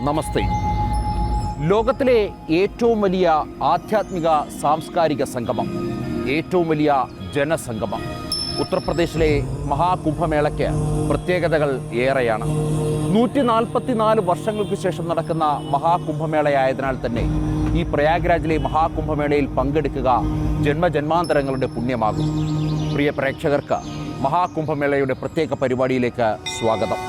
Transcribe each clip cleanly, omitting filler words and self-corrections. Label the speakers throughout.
Speaker 1: നമസ്തേ. ലോകത്തിലെ ഏറ്റവും വലിയ ആധ്യാത്മിക സാംസ്കാരിക സംഗമം, ഏറ്റവും വലിയ ജനസംഗമം, ഉത്തർപ്രദേശിലെ മഹാകുംഭമേളയ്ക്ക് പ്രത്യേകതകൾ ഏറെയാണ്. 144 വർഷങ്ങൾക്ക് ശേഷം നടക്കുന്ന മഹാകുംഭമേളയായതിനാൽ തന്നെ ഈ പ്രയാഗ്രാജിലെ മഹാകുംഭമേളയിൽ പങ്കെടുക്കുക ജന്മജന്മാന്തരങ്ങളുടെ പുണ്യമാകും. പ്രിയ പ്രേക്ഷകർക്ക് മഹാകുംഭമേളയുടെ പ്രത്യേക പരിപാടിയിലേക്ക് സ്വാഗതം.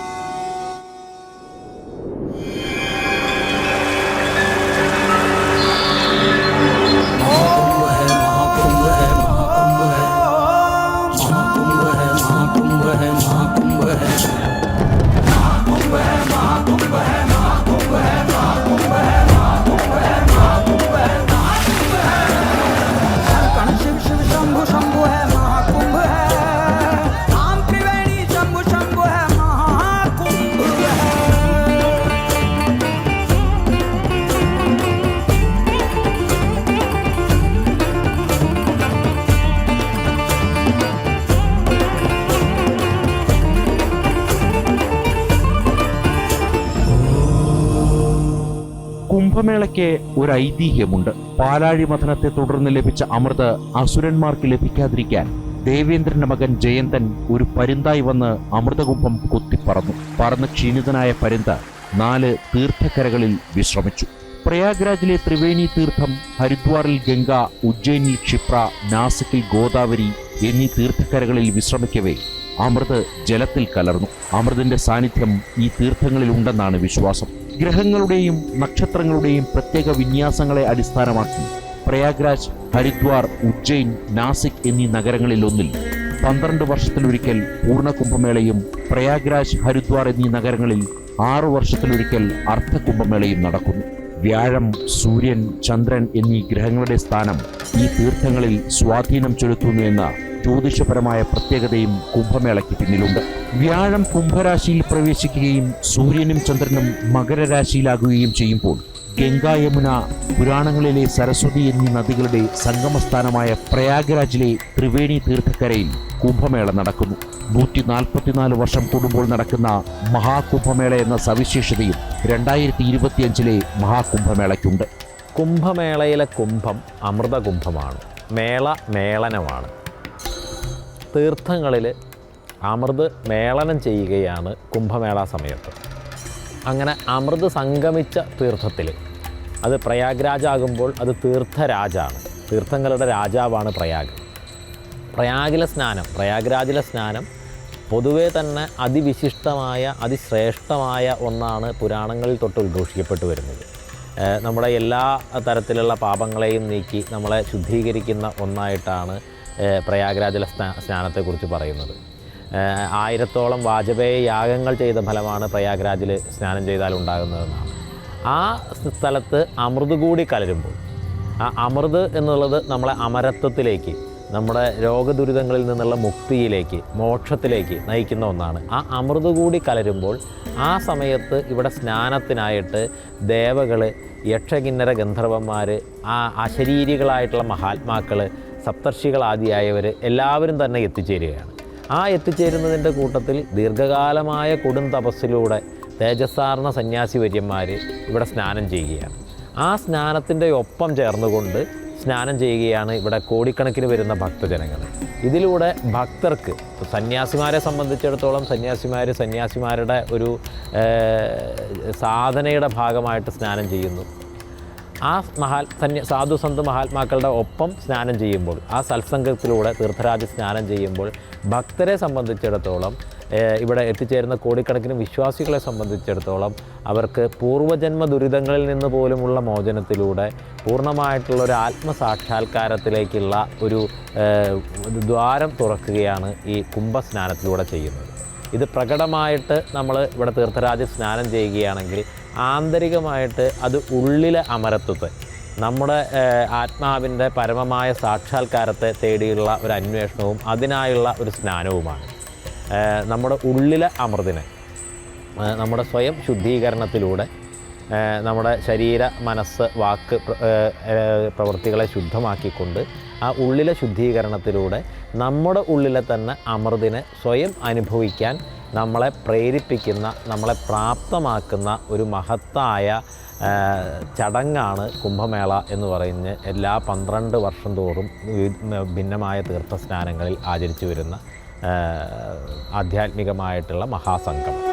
Speaker 1: കുംഭമേളയ്ക്ക് ഒരു ഐതിഹ്യമുണ്ട്. പാലാഴി മഥനത്തെ തുടർന്ന് ലഭിച്ച അമൃത് അസുരന്മാർക്ക് ലഭിക്കാതിരിക്കാൻ ദേവേന്ദ്രന്റെ മകൻ ജയന്തൻ ഒരു പരുന്തായി വന്ന് അമൃതകുംഭം കുത്തിപ്പറന്നു. പറന്ന് ക്ഷീണിതനായ പരുന്ത് 4 തീർത്ഥക്കരകളിൽ വിശ്രമിച്ചു. പ്രയാഗ്രാജിലെ ത്രിവേണി തീർത്ഥം, ഹരിദ്വാറിൽ ഗംഗ, ഉജ്ജയിനിൽ ക്ഷിപ്ര, നാസിക്കിൽ ഗോദാവരി എന്നീ തീർത്ഥക്കരകളിൽ വിശ്രമിക്കവേ അമൃത് ജലത്തിൽ കലർന്നു. അമൃതിന്റെ സാന്നിധ്യം ഈ തീർത്ഥങ്ങളിൽ ഉണ്ടെന്നാണ് വിശ്വാസം. ഗ്രഹങ്ങളുടെയും നക്ഷത്രങ്ങളുടെയും പ്രത്യേക വിന്യാസങ്ങളെ അടിസ്ഥാനമാക്കി പ്രയാഗ്രാജ്, ഹരിദ്വാർ, ഉജ്ജയിൻ, നാസിക് എന്നീ നഗരങ്ങളിൽ ഒന്നിൽ 12 വർഷത്തിലൊരിക്കൽ പൂർണ്ണ കുംഭമേളയും പ്രയാഗ്രാജ്, ഹരിദ്വാർ എന്നീ നഗരങ്ങളിൽ 6 വർഷത്തിലൊരിക്കൽ അർദ്ധകുംഭമേളയും നടക്കുന്നു. വ്യാഴം, സൂര്യൻ, ചന്ദ്രൻ എന്നീ ഗ്രഹങ്ങളുടെ സ്ഥാനം ഈ തീർത്ഥങ്ങളിൽ സ്വാധീനം ചെലുത്തുന്നു എന്ന ജ്യോതിഷപരമായ പ്രത്യേകതയും കുംഭമേളയ്ക്ക് പിന്നിലുണ്ട്. വ്യാഴം കുംഭരാശിയിൽ പ്രവേശിക്കുകയും സൂര്യനും ചന്ദ്രനും മകരരാശിയിലാകുകയും ചെയ്യുമ്പോൾ ഗംഗ, യമുന, പുരാണങ്ങളിലെ സരസ്വതി എന്നീ നദികളുടെ സംഗമസ്ഥാനമായ പ്രയാഗ്രാജിലെ ത്രിവേണി തീർത്ഥക്കരയിൽ കുംഭമേള നടക്കുന്നു. 144 വർഷം കൂടുമ്പോൾ നടക്കുന്ന മഹാകുംഭമേള എന്ന സവിശേഷതയും 2025 മഹാകുംഭമേളയ്ക്കുണ്ട്.
Speaker 2: കുംഭമേളയിലെ കുംഭം അമൃതകുംഭമാണ്. മേള മേളനമാണ്. തീർത്ഥങ്ങളിൽ അമൃത് മേളനം ചെയ്യുകയാണ് കുംഭമേള സമയത്ത്. അങ്ങനെ അമൃത് സംഗമിച്ച തീർത്ഥത്തിൽ, അത് പ്രയാഗ്രാജാകുമ്പോൾ അത് തീർത്ഥരാജാണ്. തീർത്ഥങ്ങളുടെ രാജാവാണ് പ്രയാഗ്. പ്രയാഗ്രാജിലെ സ്നാനം പൊതുവേ തന്നെ അതിവിശിഷ്ടമായ അതിശ്രേഷ്ഠമായ ഒന്നാണ്. പുരാണങ്ങളിൽ തൊട്ട് ഉദ്ഘോഷിക്കപ്പെട്ടു വരുന്നത്. നമ്മുടെ എല്ലാ തരത്തിലുള്ള പാപങ്ങളെയും നീക്കി നമ്മളെ ശുദ്ധീകരിക്കുന്ന ഒന്നായിട്ടാണ് പ്രയാഗ്രാജിലെ സ്നാനത്തെക്കുറിച്ച് പറയുന്നത്. 1000ഓളം വാജപേയ യാഗങ്ങൾ ചെയ്ത ഫലമാണ് പ്രയാഗ്രാജിൽ സ്നാനം ചെയ്താൽ ഉണ്ടാകുന്നതെന്നാണ്. ആ സ്ഥലത്ത് അമൃത് കൂടി കലരുമ്പോൾ, ആ അമൃത് എന്നുള്ളത് നമ്മളെ അമരത്വത്തിലേക്ക്, നമ്മുടെ രോഗദുരിതങ്ങളിൽ നിന്നുള്ള മുക്തിയിലേക്ക്, മോക്ഷത്തിലേക്ക് നയിക്കുന്ന ഒന്നാണ്. ആ അമൃത് കൂടി കലരുമ്പോൾ ആ സമയത്ത് ഇവിടെ സ്നാനത്തിനായിട്ട് ദേവകൾ, യക്ഷകിന്നര ഗന്ധർവന്മാർ, ആ അശരീരികളായിട്ടുള്ള മഹാത്മാക്കൾ, സപ്തർഷികളാദിയായവർ എല്ലാവരും തന്നെ എത്തിച്ചേരുകയാണ്. ആ എത്തിച്ചേരുന്നതിൻ്റെ കൂട്ടത്തിൽ ദീർഘകാലമായ കൊടും തപസ്സിലൂടെ തേജസ്സാർന്ന സന്യാസിവര്യന്മാർ ഇവിടെ സ്നാനം ചെയ്യുകയാണ്. ആ സ്നാനത്തിൻ്റെ ഒപ്പം ചേർന്നുകൊണ്ട് സ്നാനം ചെയ്യുകയാണ് ഇവിടെ കോടിക്കണക്കിന് വരുന്ന ഭക്തജനങ്ങൾ. ഇതിലൂടെ ഭക്തർക്ക്, സന്യാസിമാരെ സംബന്ധിച്ചിടത്തോളം സന്യാസിമാരുടെ ഒരു സാധനയുടെ ഭാഗമായിട്ട് സ്നാനം ചെയ്യുന്നു. ആ സാധുസന്ത് മഹാത്മാക്കളുടെ ഒപ്പം സ്നാനം ചെയ്യുമ്പോൾ, ആ സത്സംഗത്തിലൂടെ തീർത്ഥരാജ് സ്നാനം ചെയ്യുമ്പോൾ ഭക്തരെ സംബന്ധിച്ചിടത്തോളം, ഇവിടെ എത്തിച്ചേരുന്ന കോടിക്കണക്കിന് വിശ്വാസികളെ സംബന്ധിച്ചിടത്തോളം അവർക്ക് പൂർവ്വജന്മ ദുരിതങ്ങളിൽ നിന്ന് പോലുമുള്ള മോചനത്തിലൂടെ പൂർണ്ണമായിട്ടുള്ള ഒരു ആത്മസാക്ഷാത്കാരത്തിലേക്കുള്ള ഒരു ദ്വാരം തുറക്കുകയാണ് ഈ കുംഭസ്നാനത്തിലൂടെ ചെയ്യുന്നത്. ഇത് പ്രകടമായിട്ട് നമ്മൾ ഇവിടെ തീർത്ഥരാജ് സ്നാനം ചെയ്യുകയാണെങ്കിൽ ആന്തരികമായിട്ട് അത് ഉള്ളിലെ അമരത്വത്തെ, നമ്മുടെ ആത്മാവിൻ്റെ പരമമായ സാക്ഷാത്കാരത്തെ തേടിയുള്ള ഒരു അന്വേഷണവും അതിനായുള്ള ഒരു സ്നാനവുമാണ്. നമ്മുടെ ഉള്ളിലെ അമൃതിനെ നമ്മുടെ സ്വയം ശുദ്ധീകരണത്തിലൂടെ നമ്മുടെ ശരീര, മനസ്സ്, വാക്ക് പ്രവൃത്തികളെ ശുദ്ധമാക്കിക്കൊണ്ട് ആ ഉള്ളിലെ ശുദ്ധീകരണത്തിലൂടെ നമ്മുടെ ഉള്ളിലെ തന്നെ അമൃതിനെ സ്വയം അനുഭവിക്കാൻ നമ്മളെ പ്രേരിപ്പിക്കുന്ന, നമ്മളെ പ്രാപ്തമാക്കുന്ന ഒരു മഹത്തായ ചടങ്ങാണ് കുംഭമേള എന്ന് പറയുന്ന എല്ലാ 12 വർഷം തോറും ഭിന്നമായ തീർത്ഥസ്നാനങ്ങളിൽ ആചരിച്ചു വരുന്ന ആധ്യാത്മികമായിട്ടുള്ള മഹാസംഗമം.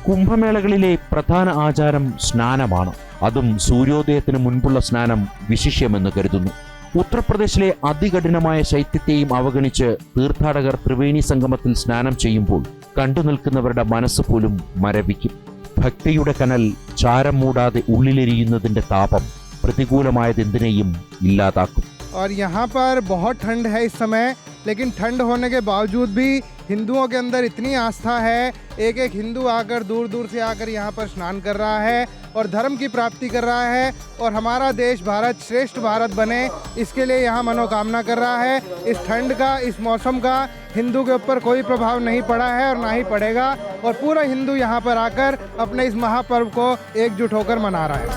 Speaker 1: കുംഭമേളകളിലെ പ്രധാന ആചാരം സ്നാനമാണ്. അതും സൂര്യോദയത്തിന് മുൻപുള്ള സ്നാനം വിശിഷ്യമെന്ന് കരുതുന്നു. ഉത്തർപ്രദേശിലെ അതികഠിനമായ ശൈത്യത്തെയും അവഗണിച്ച് തീർത്ഥാടകർ ത്രിവേണി സംഗമത്തിൽ സ്നാനം ചെയ്യുമ്പോൾ കണ്ടു നിൽക്കുന്നവരുടെ മനസ്സ് പോലും മരവിക്കും. ഭക്തിയുടെ കനൽ ചാരം മൂടാതെ ഉള്ളിലെരിയുന്നതിന്റെ താപം പ്രതികൂലമായതെന്തിനേയും ഇല്ലാതാക്കും.
Speaker 3: और यहाँ पर बहुत ठंड है इस समय, लेकिन ठंड होने के बावजूद भी हिंदुओं के अंदर इतनी आस्था है, एक एक हिंदू आकर दूर दूर से आकर यहाँ पर स्नान कर रहा है और धर्म की प्राप्ति कर रहा है और हमारा देश भारत श्रेष्ठ भारत बने, इसके लिए यहाँ मनोकामना कर रहा है। इस ठंड का, इस मौसम का हिंदू के ऊपर कोई प्रभाव नहीं पड़ा है और ना ही पड़ेगा, और पूरा हिंदू यहाँ पर आकर अपने इस महापर्व को एकजुट होकर मना रहा है.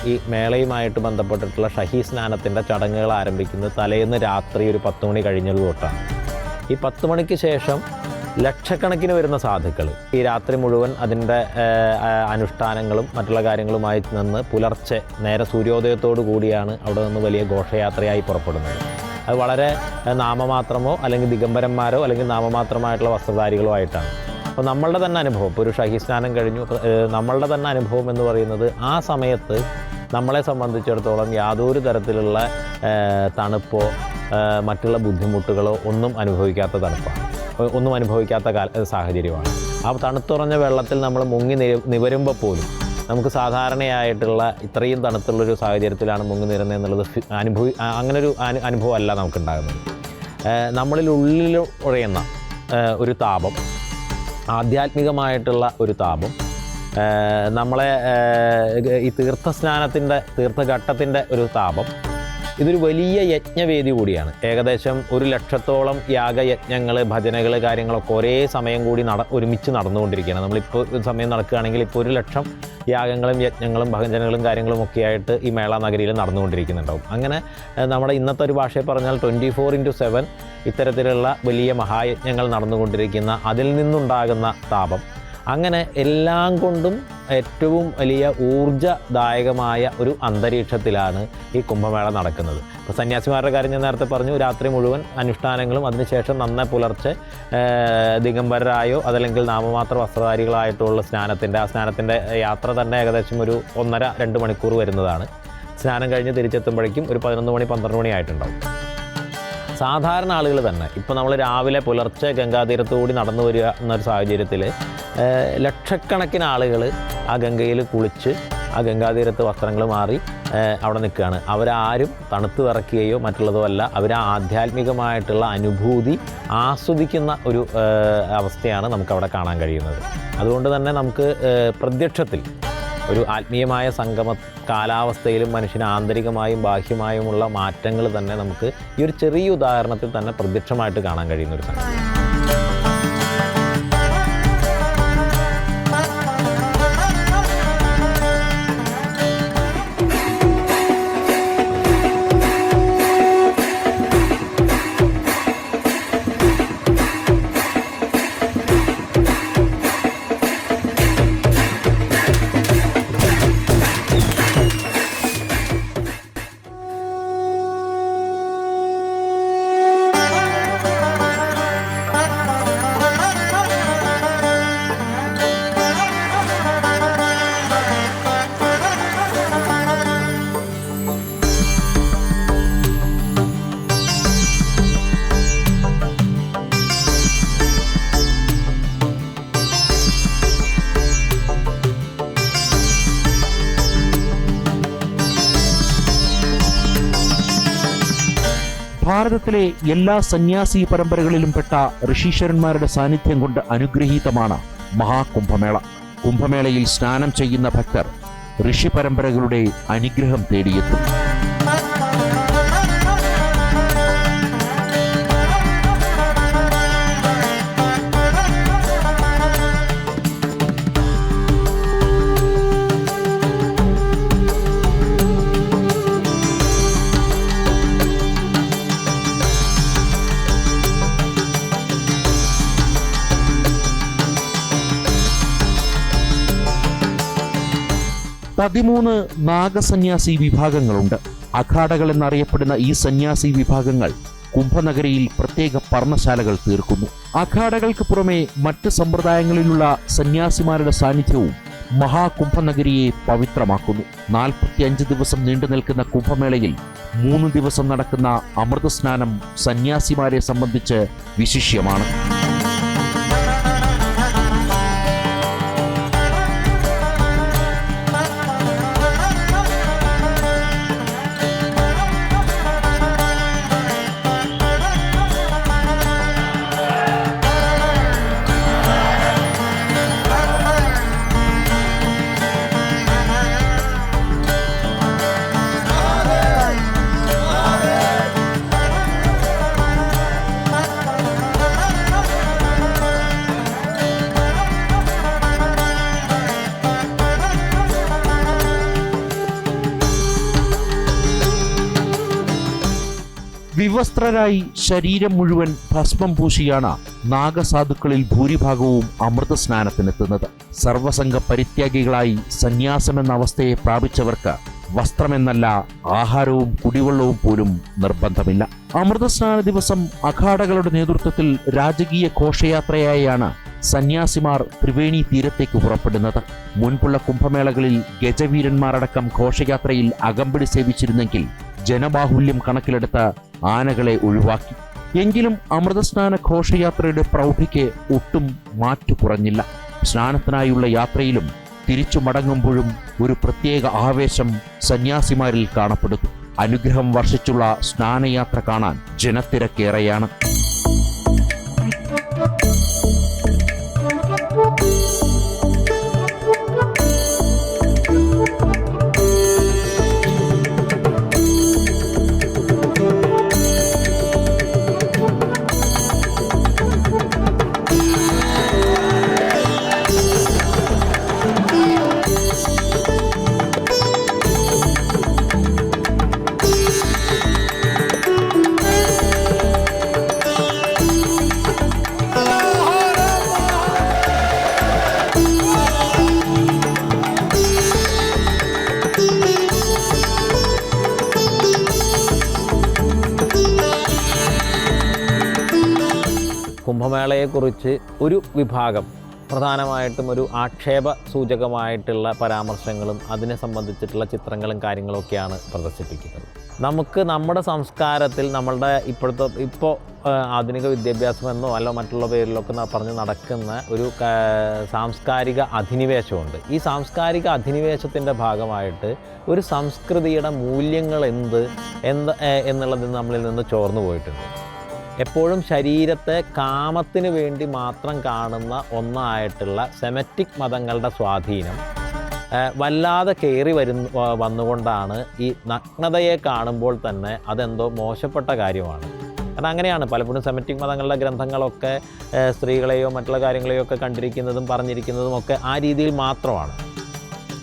Speaker 2: ഈ മേളയുമായിട്ട് ബന്ധപ്പെട്ടിട്ടുള്ള ഷഹി സ്നാനത്തിൻ്റെ ചടങ്ങുകൾ ആരംഭിക്കുന്നത് തലേന്ന് രാത്രി ഒരു 10 മണി കഴിഞ്ഞത് തൊട്ടാണ്. ഈ 10 മണിക്ക് ശേഷം ലക്ഷക്കണക്കിന് വരുന്ന സാധുക്കൾ ഈ രാത്രി മുഴുവൻ അതിൻ്റെ അനുഷ്ഠാനങ്ങളും മറ്റുള്ള കാര്യങ്ങളുമായി നിന്ന് പുലർച്ചെ നേരെ സൂര്യോദയത്തോടു കൂടിയാണ് അവിടെ നിന്ന് വലിയ ഘോഷയാത്രയായി പുറപ്പെടുന്നത്. അത് വളരെ നാമമാത്രമോ അല്ലെങ്കിൽ ദിഗംബരന്മാരോ അല്ലെങ്കിൽ നാമമാത്രമായിട്ടുള്ള വസ്ത്രധാരികളോ ആയിട്ടാണ്. അപ്പോൾ നമ്മളുടെ തന്നെ അനുഭവം, ഇപ്പോൾ ഒരു ഷഹി സ്നാനം കഴിഞ്ഞു, നമ്മളുടെ തന്നെ അനുഭവം എന്ന് പറയുന്നത് ആ സമയത്ത് നമ്മളെ സംബന്ധിച്ചിടത്തോളം യാതൊരു തരത്തിലുള്ള തണുപ്പോ മറ്റുള്ള ബുദ്ധിമുട്ടുകളോ ഒന്നും അനുഭവിക്കാത്ത സാഹചര്യമാണ്. ആ തണുത്തുറഞ്ഞ വെള്ളത്തിൽ നമ്മൾ മുങ്ങി നിവരുമ്പോൾ പോലും നമുക്ക് സാധാരണയായിട്ടുള്ള ഇത്രയും തണുത്തുള്ളൊരു സാഹചര്യത്തിലാണ് മുങ്ങി നിരുന്നത് എന്നുള്ളത് അങ്ങനൊരു അനുഭവമല്ല നമുക്കുണ്ടാകുന്നത്. നമ്മളിൽ ഉള്ളിൽ ഉറയുന്ന ഒരു താപം, ആധ്യാത്മികമായിട്ടുള്ള ഒരു താപം, നമ്മളെ ഈ തീർത്ഥഘട്ടത്തിൻ്റെ ഒരു താപം, ഇതൊരു വലിയ യജ്ഞവേദി കൂടിയാണ്. ഏകദേശം 100,000-ഓളം യാഗയജ്ഞങ്ങൾ, ഭജനകൾ, കാര്യങ്ങളൊക്കെ ഒരേ സമയം കൂടി ഒരുമിച്ച് നടന്നുകൊണ്ടിരിക്കുകയാണ്. നമ്മളിപ്പോൾ ഒരു സമയം നടക്കുകയാണെങ്കിൽ ഇപ്പോൾ 1,00,000 യാഗങ്ങളും യജ്ഞങ്ങളും ഭജനകളും കാര്യങ്ങളും ഒക്കെ ആയിട്ട് ഈ മേള നഗരിയിൽ നടന്നുകൊണ്ടിരിക്കുന്നുണ്ടാവും. അങ്ങനെ നമ്മുടെ ഇന്നത്തെ ഒരു ഭാഷയിൽ പറഞ്ഞാൽ 24/7 ഇത്തരത്തിലുള്ള വലിയ മഹായജ്ഞങ്ങൾ നടന്നുകൊണ്ടിരിക്കുന്ന, അതിൽ നിന്നുണ്ടാകുന്ന താപം, അങ്ങനെ എല്ലാം കൊണ്ടും ഏറ്റവും വലിയ ഊർജ്ജദായകമായ ഒരു അന്തരീക്ഷത്തിലാണ് ഈ കുംഭമേള നടക്കുന്നത്. ഇപ്പോൾ സന്യാസിമാരുടെ കാര്യം ഞാൻ നേരത്തെ പറഞ്ഞു, രാത്രി മുഴുവൻ അനുഷ്ഠാനങ്ങളും അതിനുശേഷം നന്നായി പുലർച്ചെ ദിഗംബരരായോ അതല്ലെങ്കിൽ നാമമാത്ര വസ്ത്രധാരികളായിട്ടുള്ള സ്നാനത്തിൻ്റെ യാത്ര തന്നെ ഏകദേശം ഒരു 1.5-2 മണിക്കൂർ വരുന്നതാണ്. സ്നാനം കഴിഞ്ഞ് തിരിച്ചെത്തുമ്പോഴേക്കും ഒരു 11 മണി 12 മണി ആയിട്ടുണ്ടാവും. സാധാരണ ആളുകൾ തന്നെ ഇപ്പോൾ നമ്മൾ രാവിലെ പുലർച്ചെ ഗംഗാതീരത്തുകൂടി നടന്നു വരിക എന്നൊരു സാഹചര്യത്തിൽ ലക്ഷക്കണക്കിന് ആളുകൾ ആ ഗംഗയിൽ കുളിച്ച് ആ ഗംഗാതീരത്ത് വസ്ത്രങ്ങൾ മാറി അവിടെ നിൽക്കുകയാണ്. അവരാരും തണുത്ത് വിറയ്ക്കുകയോ മറ്റുള്ളതോ അല്ല, അവർ ആധ്യാത്മികമായിട്ടുള്ള അനുഭൂതി ആസ്വദിക്കുന്ന ഒരു അവസ്ഥയാണ് നമുക്കവിടെ കാണാൻ കഴിയുന്നത്. അതുകൊണ്ട് തന്നെ നമുക്ക് പ്രത്യക്ഷത്തിൽ ഒരു ആത്മീയമായ സംഗമ കാലാവസ്ഥയിലും മനുഷ്യന് ആന്തരികമായും ബാഹ്യമായുമുള്ള മാറ്റങ്ങൾ തന്നെ നമുക്ക് ഈ ഒരു ചെറിയ ഉദാഹരണത്തിൽ തന്നെ പ്രത്യക്ഷമായിട്ട് കാണാൻ കഴിയുന്ന ഒരു സംഗതി.
Speaker 1: ഭാരതത്തിലെ എല്ലാ സന്യാസി പരമ്പരകളിലും പെട്ട ഋഷീശ്വരന്മാരുടെ സാന്നിധ്യം കൊണ്ട് അനുഗ്രഹീതമാണ് മഹാകുംഭമേള. കുംഭമേളയിൽ സ്നാനം ചെയ്യുന്ന ഭക്തർ ഋഷി പരമ്പരകളുടെ അനുഗ്രഹം തേടിയെത്തും. പതിമൂന്ന് നാഗസന്യാസി വിഭാഗങ്ങളുണ്ട്. അഖാഡകൾ എന്നറിയപ്പെടുന്ന ഈ സന്യാസി വിഭാഗങ്ങൾ കുംഭനഗരിയിൽ പ്രത്യേക പർണശാലകൾ തീർക്കുന്നു. അഖാഡകൾക്ക് പുറമെ മറ്റ് സമ്പ്രദായങ്ങളിലുള്ള സന്യാസിമാരുടെ സാന്നിധ്യവും മഹാകുംഭനഗരിയെ പവിത്രമാക്കുന്നു. 45 ദിവസം നീണ്ടു നിൽക്കുന്ന കുംഭമേളയിൽ 3 ദിവസം നടക്കുന്ന അമൃതസ്നാനം സന്യാസിമാരെ സംബന്ധിച്ച് വിശിഷ്യമാണ്. വിവസ്ത്രരായി ശരീരം മുഴുവൻ ഭസ്മം പൂശിയാണ് നാഗസാധുക്കളിൽ ഭൂരിഭാഗവും അമൃതസ്നാനത്തിനെത്തുന്നത്. സർവസംഘ പരിത്യാഗികളായി സന്യാസമെന്ന അവസ്ഥയെ പ്രാപിച്ചവർക്ക് വസ്ത്രമെന്നല്ല ആഹാരവും കുടിവെള്ളവും പോലും നിർബന്ധമില്ല. അമൃതസ്നാന ദിവസം അഖാഡകളുടെ നേതൃത്വത്തിൽ രാജകീയ ഘോഷയാത്രയായാണ് സന്യാസിമാർ ത്രിവേണി തീരത്തേക്ക് പുറപ്പെടുന്നത്. മുൻപുള്ള കുംഭമേളകളിൽ ഗജവീരന്മാരടക്കം ഘോഷയാത്രയിൽ അകമ്പടി സേവിച്ചിരുന്നെങ്കിൽ ജനബാഹുല്യം കണക്കിലെടുത്ത് ആനകളെ ഒഴിവാക്കി. എങ്കിലും അമൃതസ്നാന ഘോഷയാത്രയുടെ പ്രൗഢിക്ക് ഒട്ടും മാറ്റു കുറഞ്ഞില്ല. സ്നാനത്തിനായുള്ള യാത്രയിലും തിരിച്ചു മടങ്ങുമ്പോഴും ഒരു പ്രത്യേക ആവേശം സന്യാസിമാരിൽ കാണപ്പെടുന്നു. അനുഗ്രഹം വർഷിച്ചുള്ള സ്നാനയാത്ര കാണാൻ ജനത്തിരക്കേറെയാണ്.
Speaker 2: കുംഭമേളയെക്കുറിച്ച് ഒരു വിഭാഗം പ്രധാനമായിട്ടും ഒരു ആക്ഷേപ സൂചകമായിട്ടുള്ള പരാമർശങ്ങളും അതിനെ സംബന്ധിച്ചിട്ടുള്ള ചിത്രങ്ങളും കാര്യങ്ങളൊക്കെയാണ് പ്രദർശിപ്പിക്കുന്നത്. നമുക്ക് നമ്മുടെ സംസ്കാരത്തിൽ നമ്മളുടെ ഇപ്പോൾ ആധുനിക വിദ്യാഭ്യാസമെന്നോ അല്ല മറ്റുള്ള പേരിലൊക്കെ പറഞ്ഞ് നടക്കുന്ന ഒരു സാംസ്കാരിക അധിനിവേശമുണ്ട്. ഈ സാംസ്കാരിക അധിനിവേശത്തിൻ്റെ ഭാഗമായിട്ട് ഒരു സംസ്കൃതിയുടെ മൂല്യങ്ങൾ എന്നുള്ളതിൽ നമ്മളിൽ നിന്ന് ചോർന്നു പോയിട്ടുണ്ട്. എപ്പോഴും ശരീരത്തെ കാമത്തിന് വേണ്ടി മാത്രം കാണുന്ന ഒന്നായിട്ടുള്ള സെമറ്റിക് മതങ്ങളുടെ സ്വാധീനം വല്ലാതെ കയറി വന്നുകൊണ്ടാണ് ഈ നഗ്നതയെ കാണുമ്പോൾ തന്നെ അതെന്തോ മോശപ്പെട്ട കാര്യമാണ്. കാരണം അങ്ങനെയാണ് പലപ്പോഴും സെമറ്റിക് മതങ്ങളുടെ ഗ്രന്ഥങ്ങളൊക്കെ സ്ത്രീകളെയോ മറ്റുള്ള കാര്യങ്ങളെയോ ഒക്കെ കണ്ടിരിക്കുന്നതും പറഞ്ഞിരിക്കുന്നതും ഒക്കെ ആ രീതിയിൽ മാത്രമാണ്.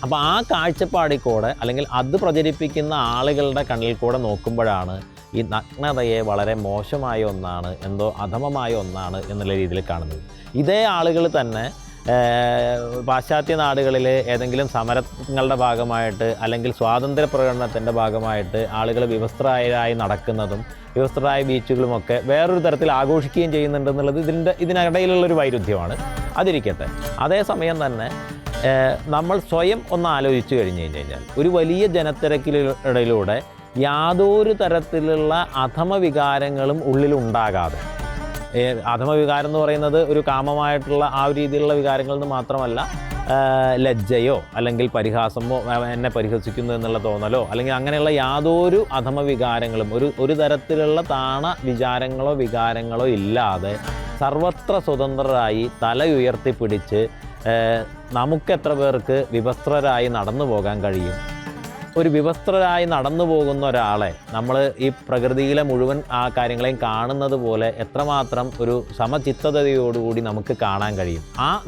Speaker 2: അപ്പോൾ ആ കാഴ്ചപ്പാടിൽ കൂടെ അല്ലെങ്കിൽ അത് പ്രചരിപ്പിക്കുന്ന ആളുകളുടെ കണ്ണിൽ കൂടെ നോക്കുമ്പോഴാണ് ഈ നഗ്നതയെ വളരെ മോശമായ ഒന്നാണ്, എന്തോ അധമമായ ഒന്നാണ് എന്നുള്ള രീതിയിൽ കാണുന്നത്. ഇതേ ആളുകൾ തന്നെ പാശ്ചാത്യ നാടുകളിൽ ഏതെങ്കിലും സമരങ്ങളുടെ ഭാഗമായിട്ട് അല്ലെങ്കിൽ സ്വാതന്ത്ര്യ പ്രകടനത്തിൻ്റെ ഭാഗമായിട്ട് ആളുകൾ വിവസ്ത്രരായി നടക്കുന്നതും വിവസ്ത്രരായ ബീച്ചുകളുമൊക്കെ വേറൊരു തരത്തിൽ ആഘോഷിക്കുകയും ചെയ്യുന്നുണ്ടെന്നുള്ളത് ഇതിനിടയിലുള്ളൊരു വൈരുദ്ധ്യമാണ്. അതിരിക്കട്ടെ, അതേസമയം തന്നെ നമ്മൾ സ്വയം ഒന്ന് ആലോചിച്ച് കഴിഞ്ഞ് കഴിഞ്ഞാൽ ഒരു വലിയ ജനത്തിരക്കിനിടയിലൂടെ യാതൊരു തരത്തിലുള്ള അധമവികാരങ്ങളും ഉള്ളിലുണ്ടാകാതെ, അധമവികാരം എന്ന് പറയുന്നത് ഒരു കാമമായിട്ടുള്ള ആ ഒരു രീതിയിലുള്ള വികാരങ്ങളിൽ നിന്ന് മാത്രമല്ല, ലജ്ജയോ അല്ലെങ്കിൽ പരിഹാസമോ, എന്നെ പരിഹസിക്കുന്നു എന്നുള്ള തോന്നലോ അല്ലെങ്കിൽ അങ്ങനെയുള്ള യാതൊരു അധമ വികാരങ്ങളും ഒരു തരത്തിലുള്ള താണ വികാരങ്ങളോ ഇല്ലാതെ സർവത്ര സ്വതന്ത്രരായി തല ഉയർത്തിപ്പിടിച്ച് നമുക്കെത്ര പേർക്ക് വിവസ്ത്രരായി നടന്നു പോകാൻ കഴിയും? ഒരു വിവസ്ത്രരായി നടന്നു പോകുന്ന ഒരാളെ നമ്മൾ ഈ പ്രകൃതിയിലെ മുഴുവൻ ആ കാര്യങ്ങളെയും കാണുന്നത് പോലെ എത്രമാത്രം ഒരു സമചിത്തതയോടുകൂടി നമുക്ക് കാണാൻ കഴിയും?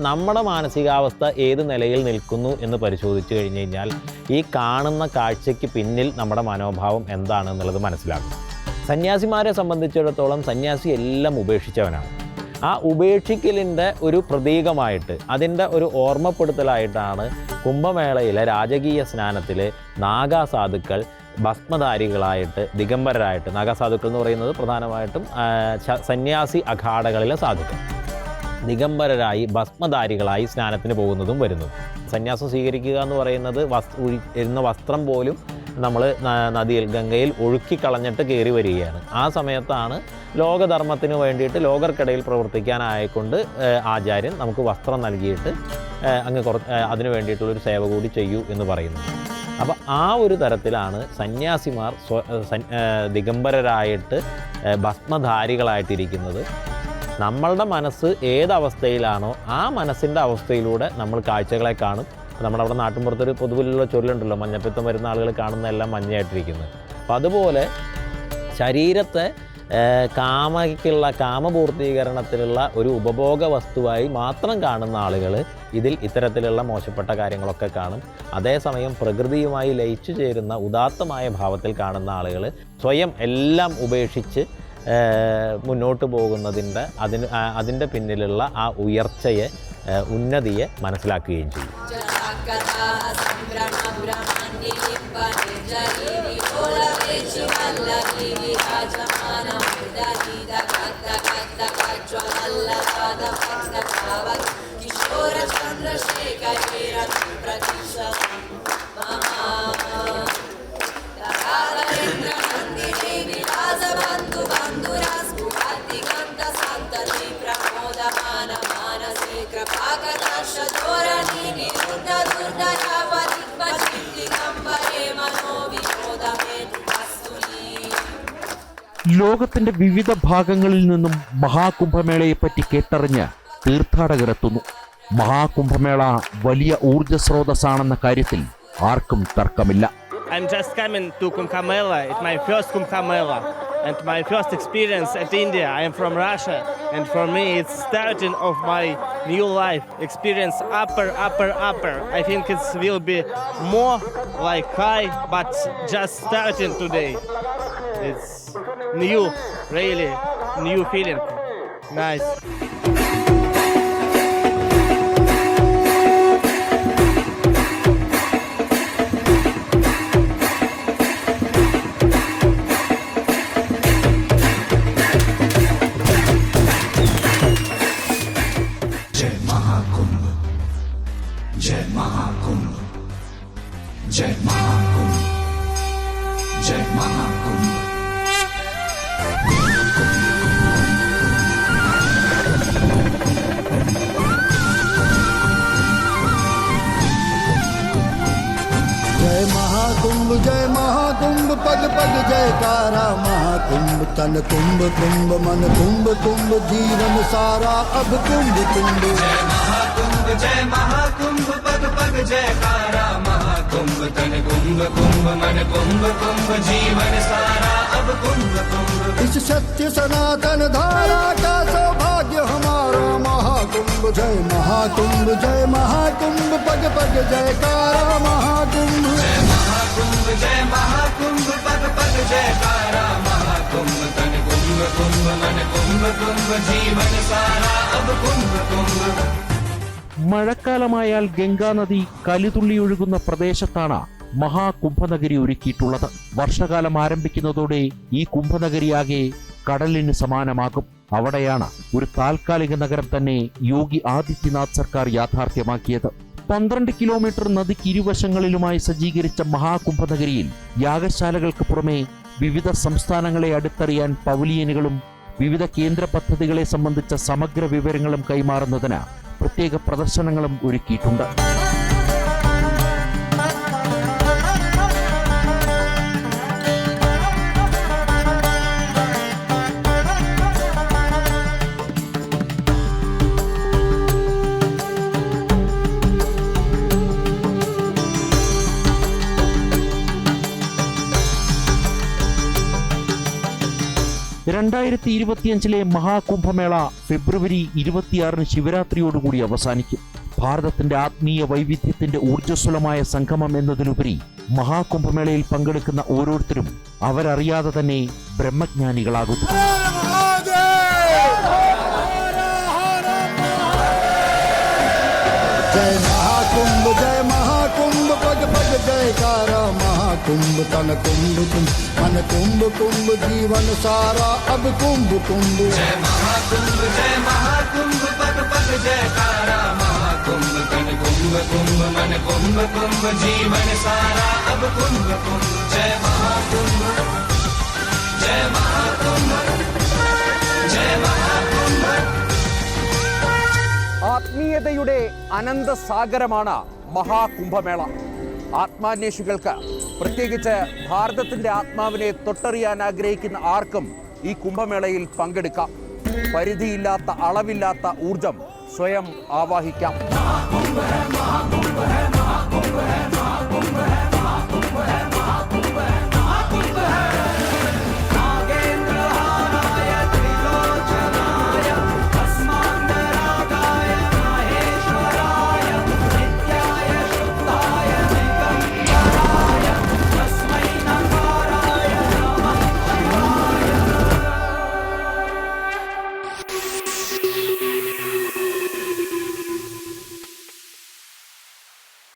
Speaker 2: നമ്മുടെ മാനസികാവസ്ഥ ഏത് നിലയിൽ നിൽക്കുന്നു എന്ന് പരിശോധിച്ച് കഴിഞ്ഞ് കഴിഞ്ഞാൽ ഈ കാണുന്ന കാഴ്ചയ്ക്ക് പിന്നിൽ നമ്മുടെ മനോഭാവം എന്താണെന്നുള്ളത് മനസ്സിലാക്കും. സന്യാസിമാരെ സംബന്ധിച്ചിടത്തോളം സന്യാസി എല്ലാം ഉപേക്ഷിച്ചവനാണ്. ആ ഉപേക്ഷിക്കലിൻ്റെ ഒരു പ്രതീകമായിട്ട്, അതിൻ്റെ ഒരു ഓർമ്മപ്പെടുത്തലായിട്ടാണ് കുംഭമേളയിലെ രാജകീയ സ്നാനത്തിൽ നാഗാസാധുക്കൾ ഭസ്മധാരികളായിട്ട് ദിഗംബരരായിട്ട്, നാഗാസാധുക്കൾ എന്ന് പറയുന്നത് പ്രധാനമായിട്ടും സന്യാസി അഖാഡകളിലെ സാധുക്കൾ, ദിഗംബരരായി ഭസ്മധാരികളായി സ്നാനത്തിന് പോകുന്നതും വരുന്നതും. സന്യാസം സ്വീകരിക്കുക എന്ന് പറയുന്നത് ഇരുന്ന വസ്ത്രം പോലും നമ്മൾ നദിയിൽ ഗംഗയിൽ ഒഴുക്കിക്കളഞ്ഞിട്ട് കയറി വരികയാണ്. ആ സമയത്താണ് ലോകധർമ്മത്തിന് വേണ്ടിയിട്ട് ലോകർക്കിടയിൽ പ്രവർത്തിക്കാനായിക്കൊണ്ട് ആചാര്യൻ നമുക്ക് വസ്ത്രം നൽകിയിട്ട് അതിന് വേണ്ടിയിട്ടുള്ളൊരു സേവ കൂടി ചെയ്യൂ എന്ന് പറയുന്നത്. അപ്പോൾ ആ ഒരു തരത്തിലാണ് സന്യാസിമാർ ദിഗംബരരായിട്ട് ഭസ്മധാരികളായിട്ടിരിക്കുന്നത്. നമ്മളുടെ മനസ്സ് ഏതവസ്ഥയിലാണോ ആ മനസ്സിൻ്റെ അവസ്ഥയിലൂടെ നമ്മൾ കാഴ്ചകളെ കാണും. നമ്മുടെ അവിടെ നാട്ടിൻപുറത്തൊരു പൊതുവിലുള്ള ചൊല്ലുണ്ടല്ലോ, മഞ്ഞപ്പിത്തം വരുന്ന ആളുകൾ കാണുന്ന എല്ലാം മഞ്ഞയായിട്ടിരിക്കുന്നത്. അപ്പം അതുപോലെ ശരീരത്തെ കാമപൂർത്തീകരണത്തിലുള്ള ഒരു ഉപഭോഗ വസ്തുവായി മാത്രം കാണുന്ന ആളുകൾ ഇത്തരത്തിലുള്ള മോശപ്പെട്ട കാര്യങ്ങളൊക്കെ കാണും. അതേസമയം പ്രകൃതിയുമായി ലയിച്ചു ചേരുന്ന ഉദാത്തമായ ഭാവത്തിൽ കാണുന്ന ആളുകൾ സ്വയം എല്ലാം ഉപേക്ഷിച്ച് മുന്നോട്ട് പോകുന്നതിൻ്റെ അതിൻ്റെ പിന്നിലുള്ള ആ ഉയർച്ചയെ, ഉന്നതിയെ മനസ്സിലാക്കുകയും ചെയ്യും.
Speaker 1: ലോകത്തിന്റെ വിവിധ ഭാഗങ്ങളിൽ നിന്നും മഹാകുംഭമേളയെപ്പറ്റി കേട്ടറിഞ്ഞ് തീർത്ഥാടകരെത്തുന്നു. മഹാകുംഭമേള വലിയ ഊർജ്ജസ്രോതസ്സാണെന്ന കാര്യത്തിൽ ആർക്കും തർക്കമില്ല.
Speaker 4: I'm just coming to Kumbh Mela. It's my first Kumbh Mela and my first experience at India. I am from Russia and for me it's starting of my new life experience upper. I think it will be more like high but just starting today. It's new, really new feeling. Nice.
Speaker 5: जय महाकुंभ पग पग जयकारा महाकुंभ तन कुंभ कुंभ मन कुंभ कुंभ जीवन सारा अब कुंभ कुंभ
Speaker 6: जय महाकुंभ पग पग जयकारा महाकुंभ तन कुंभ कुंभ मन कुंभ कुंभ जीवन सारा अब कुंभ कुंभ।
Speaker 5: इस सत्य सनातन धारा का सौभाग्य हमारा महाकुंभ जय महाकुंभ पग पग जयकारा महाकुंभ
Speaker 6: जय महाकुंभ पग पग जयकारा महाकुंभ तन कुंभ कुंभ मन कुंभ कुंभ जीवन सारा अब कुंभ कुंभ।
Speaker 1: മഴക്കാലമായാൽ ഗംഗാനദി കലിതുള്ളിയൊഴുകുന്ന പ്രദേശത്താണ് മഹാകുംഭനഗരി ഒരുക്കിയിട്ടുള്ളത്. വർഷകാലം ആരംഭിക്കുന്നതോടെ ഈ കുംഭനഗരിയാകെ കടലിന് സമാനമാകും. അവിടെയാണ് ഒരു താൽക്കാലിക നഗരം തന്നെ യോഗി ആദിത്യനാഥ് സർക്കാർ യാഥാർത്ഥ്യമാക്കിയത്. 12 കിലോമീറ്റർ നദിക്ക് ഇരുവശങ്ങളിലുമായി സജ്ജീകരിച്ച മഹാകുംഭനഗരിയിൽ യാഗശാലകൾക്ക് പുറമെ വിവിധ സംസ്ഥാനങ്ങളെ അടുത്തറിയാൻ പവലിയനുകളും വിവിധ കേന്ദ്ര പദ്ധതികളെ സംബന്ധിച്ച സമഗ്ര വിവരങ്ങളും കൈമാറുന്നതിന് പ്രത്യേക പ്രദർശനങ്ങളും ഒരുക്കിയിട്ടുണ്ട്. രണ്ടായിരത്തി 2025 മഹാകുംഭമേള ഫെബ്രുവരി 26 ശിവരാത്രിയോടുകൂടി അവസാനിക്കും. ഭാരതത്തിന്റെ ആത്മീയ വൈവിധ്യത്തിന്റെ ഊർജ്ജസ്വലമായ സംഗമം എന്നതിലുപരി മഹാകുംഭമേളയിൽ പങ്കെടുക്കുന്ന ഓരോരുത്തരും അവരറിയാതെ തന്നെ ബ്രഹ്മജ്ഞാനികളാകും.
Speaker 5: जय महाकुंभ पग पग जयकारा महाकुंभ तन कुंभ कुंभ मन कुंभ कुंभ जीवन सारा अब कुंभ कुंभ
Speaker 6: जय महाकुंभ पग पग जयकारा महाकुंभ तन कुंभ कुंभ मन कुंभ कुंभ जीवन सारा अब कुंभ कुंभ जय महाकुंभ जय महाकुंभ जय महाकुंभ.
Speaker 7: ആത്മീയതയുടെ അനന്തസാഗരമാണ് മഹാകുംഭമേള. ആത്മാന്വേഷികൾക്ക്, പ്രത്യേകിച്ച് ഭാരതത്തിൻ്റെ ആത്മാവിനെ തൊട്ടറിയാൻ ആഗ്രഹിക്കുന്ന ആർക്കും ഈ കുംഭമേളയിൽ പങ്കെടുക്കാം. പരിധിയില്ലാത്ത, അളവില്ലാത്ത ഊർജം സ്വയം ആവാഹിക്കാം.